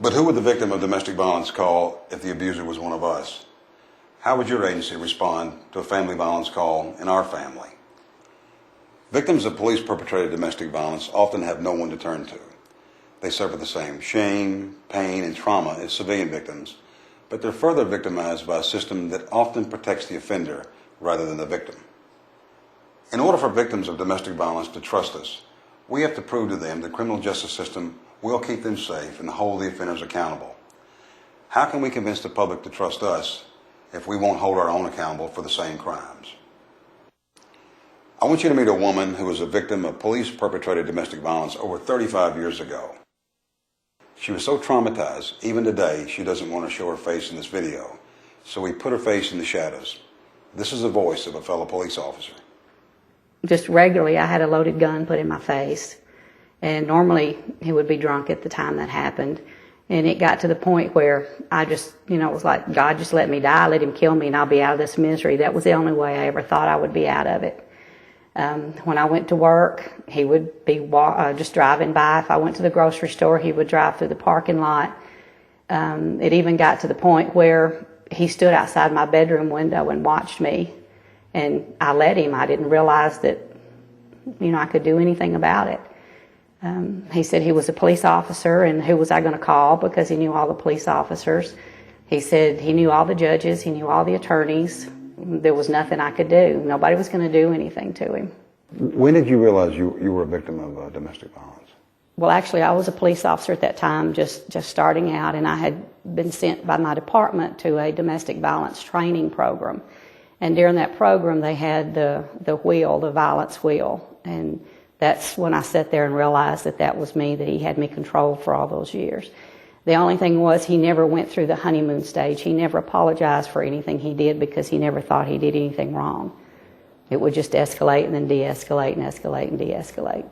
But who would the victim of domestic violence call if the abuser was one of us? How would your agency respond to a family violence call in our family? Victims of police-perpetrated domestic violence often have no one to turn to. They suffer the same shame, pain, and trauma as civilian victims, but they're further victimized by a system that often protects the offender rather than the victim. In order for victims of domestic violence to trust us, we have to prove to them the criminal justice system will keep them safe and hold the offenders accountable. How can we convince the public to trust us if we won't hold our own accountable for the same crimes? I want you to meet a woman who was a victim of police-perpetrated domestic violence over 35 years ago. She was so traumatized, even today, she doesn't want to show her face in this video, so we put her face in the shadows. This is the voice of a fellow police officer. Just regularly, I had a loaded gun put in my face, and normally he would be drunk at the time that happened. And it got to the point where I just, it was like, God, just let me die, let him kill me, and I'll be out of this misery. That was the only way I ever thought I would be out of it. When I went to work, he would be just driving by. If I went to the grocery store, he would drive through the parking lot. It even got to the point where he stood outside my bedroom window and watched me. And I let him. I didn't realize that, I could do anything about it. He said he was a police officer, and who was I going to call, because he knew all the police officers. He said he knew all the judges, he knew all the attorneys. There was nothing I could do. Nobody was going to do anything to him. When did you realize you were a victim of domestic violence? Well, actually, I was a police officer at that time, just starting out, and I had been sent by my department to a domestic violence training program. And during that program, they had the wheel, the violence wheel. And that's when I sat there and realized that that was me, that he had me controlled for all those years. The only thing was, he never went through the honeymoon stage. He never apologized for anything he did, because he never thought he did anything wrong. It would just escalate and then de-escalate and escalate and de-escalate.